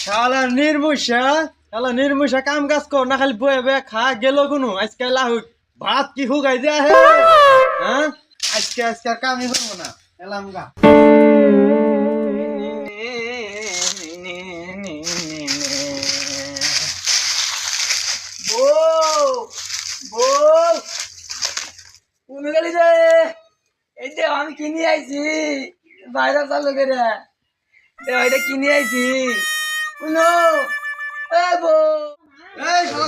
শালা নির্মুষা কাম কাজ কর না খালি বয়ে বয়ে খা গেল কোনো আজকে লাহুক ভাত কি হুগাই দেয়া হে হ্যাঁ আজকে কামই করবো না এলাম গা এই যে আমি কিনে আইছি বাইরে চালু করে এটা কিনে আইছি শুনো এই শালা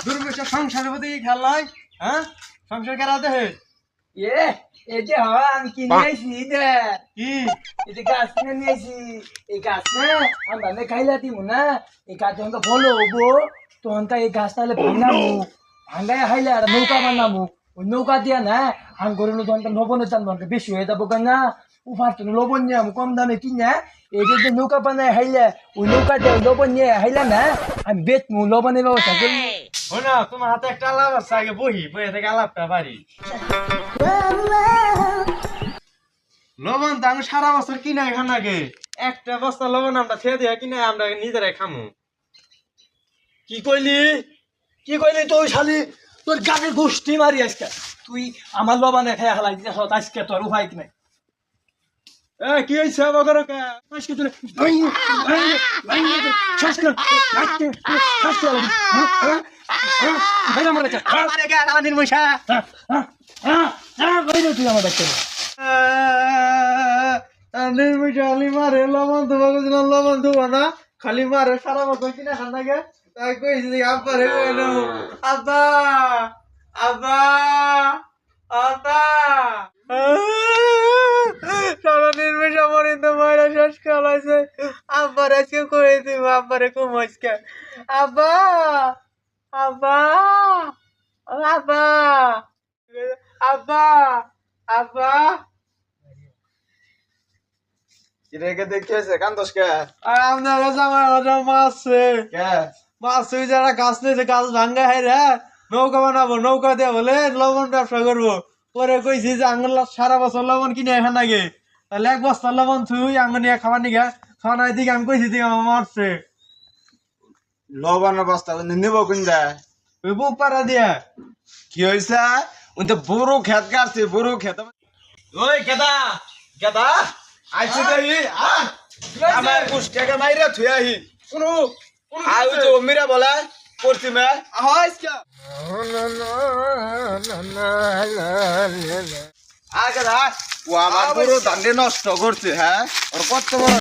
দুর্মুষা সংসারের প্রতি খেলাই হ্যাঁ সংসার কেরাতে হে এই যে আমি কিনে আইছি কি এটা গাছ কিনে নিয়ে আইছি এই গাছ না আমি খাইলা দিব না এই গাছ যখন বলো হবো তখন এই গাছ তাহলে ভাঙাবো ভাঙায় হাইলে আর নৌকা বানাবো ওই নৌকা দিয়া না আম করে তখন লবণের দাম বেশি হয়ে যাবো কেন উপার তো লবণ নিয়ে কম দামে কিনে এই যে নৌকা বানায় হাইলে ওই নৌকা দিয়ে লবণ নিয়ে হাইলা না আমি বেচমু লবণের ব্যবস্থা করি না তোমার হাতে একটা আলাপ আছে আগে বয়ে থেকে আলাপটা পারি লবণ তো আমি সারা বছর কিনে খান আগে একটা বস্তা লবণ আমরা খেয়ে দিয়ে কিনে আমরা নিজেরাই খামু কি কইলি তুই শালি তোর গানের গোষ্ঠী মারি আজকে তুই আমার লবণে খেয়ে হালাই আজকে তোর উপায় নাই কি হয়েছে বগর আজকে তোর তুই আমার দেখতে খালি মারে লবণ ধোবা গেছিলাম লবণ ধোবা না খালি মারে সারা বছর কিনে খান আগে তাই কইছি আব্বারে কইল আব্বা আব্বা আব্বা সারা নির্মিষা পর্যন্ত মায়েরা শেষ খালাইছে আব্বার আজকে করে দিব আব্বারে খুব আজকে আব্বা আব্বা আব্বা আব্বা আব্বা রেখে দেখেছে কান্দোস কে আর আপনারা জামাই মাছছে মাছ যারা গাছ নিয়েছে গাছ ভাঙ্গা হয় রে নৌকা বানাবো নৌকা দিয়ে বলে লবণ ব্যবসা করবো পরে কইছি যে আঙুল সারা বছর লবণ কিনে এখান আগে তাহলে এক বস্তা লবণ থুই আঙুল নিয়ে খাবার নিগে ছনায় দিকে আমি কইছি দিকে আমার মারছে লবণের বস্তা নিব কোন যায় ওই বুক পাড়া দিয়া কি হয়েছে ওই তো বুড়ো খেত কাটছে বুড়ো খেত ওই গেদা গেদা আইছে দেই আমার কুষ্টাকে মাইরা থুই আহি শুনো আই তো মিরা বলে করছি মে আজকে আগে ও আমার পুরো দান্ডে নষ্ট করছে হ্যাঁ ওর কত বড়